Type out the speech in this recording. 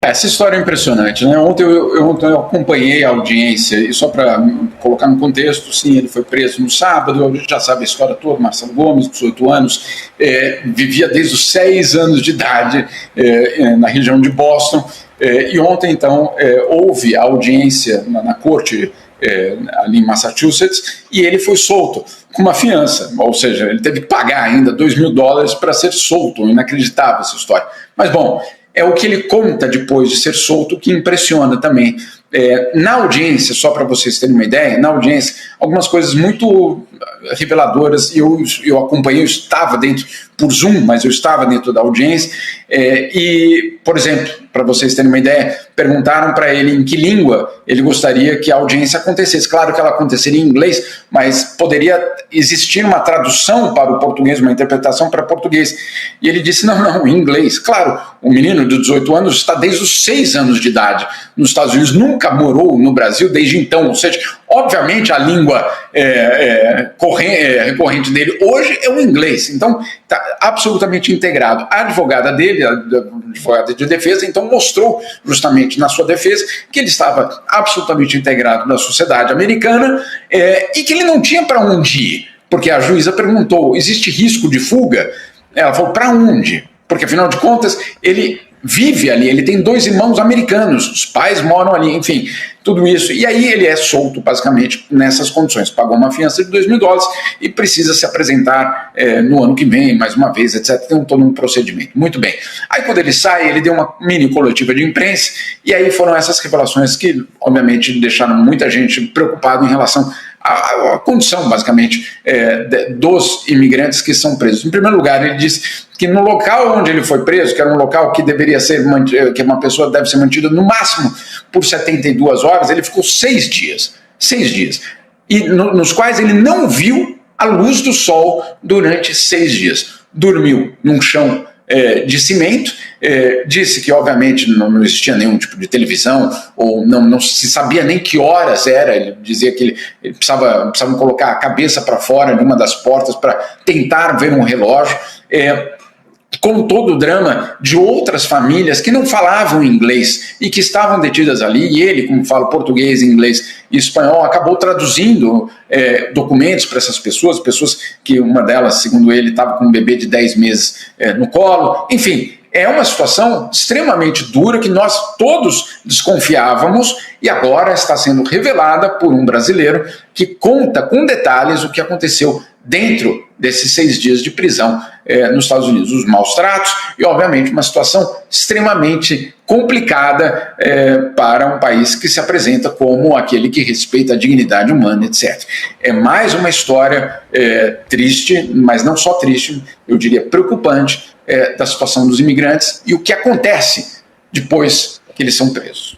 Essa história é impressionante, né? Ontem eu acompanhei a audiência, e só para colocar no contexto, sim, ele foi preso no sábado, a gente já sabe a história toda. Marcelo Gomes, 18 anos, vivia desde os 6 anos de idade na região de Boston, e ontem, então, houve a audiência na corte ali em Massachusetts, e ele foi solto com uma fiança, ou seja, ele teve que pagar ainda $2.000 para ser solto. Inacreditável essa história. Mas, bom, é o que ele conta depois de ser solto que impressiona também. Na audiência, só para vocês terem uma ideia, na audiência, algumas coisas muito reveladoras. Eu acompanhei, eu estava dentro, por Zoom, mas eu estava dentro da audiência, e, por exemplo, para vocês terem uma ideia, perguntaram para ele em que língua ele gostaria que a audiência acontecesse. Claro que ela aconteceria em inglês, mas poderia existir uma tradução para o português, uma interpretação para português. E ele disse, não, em inglês. Claro, o menino de 18 anos está desde os 6 anos de idade nos Estados Unidos, nunca morou no Brasil desde então. Ou seja, obviamente a língua recorrente dele hoje é o inglês. Então, está absolutamente integrado. A advogada dele, a advogada de defesa, então mostrou justamente na sua defesa que ele estava absolutamente integrado na sociedade americana, e que ele não tinha para onde ir, porque a juíza perguntou, existe risco de fuga? Ela falou, para onde? Porque afinal de contas ele vive ali, ele tem 2 irmãos americanos, os pais moram ali, enfim, tudo isso. E aí ele é solto basicamente nessas condições, pagou uma fiança de $2.000 e precisa se apresentar no ano que vem, mais uma vez, etc. Tem todo um procedimento. Muito bem. Aí quando ele sai, ele deu uma mini coletiva de imprensa, e aí foram essas revelações que obviamente deixaram muita gente preocupada em relação a condição, basicamente, dos imigrantes que são presos. Em primeiro lugar, ele disse que no local onde ele foi preso, que era um local que deveria ser que uma pessoa deve ser mantida no máximo por 72 horas, ele ficou 6 dias. 6 dias. E nos quais ele não viu a luz do sol durante 6 dias. Dormiu num chão de cimento, disse que obviamente não existia nenhum tipo de televisão, ou não se sabia nem que horas era. Ele dizia que ele precisava colocar a cabeça para fora de uma das portas para tentar ver um relógio, com todo o drama de outras famílias que não falavam inglês e que estavam detidas ali, e ele, como fala português, inglês e espanhol, acabou traduzindo documentos para essas pessoas que uma delas, segundo ele, estava com um bebê de 10 meses no colo. Enfim, é uma situação extremamente dura que nós todos desconfiávamos, e agora está sendo revelada por um brasileiro que conta com detalhes o que aconteceu dentro desses 6 dias de prisão nos Estados Unidos, os maus tratos e, obviamente, uma situação extremamente complicada para um país que se apresenta como aquele que respeita a dignidade humana, etc. É mais uma história triste, mas não só triste, eu diria preocupante, da situação dos imigrantes e o que acontece depois que eles são presos.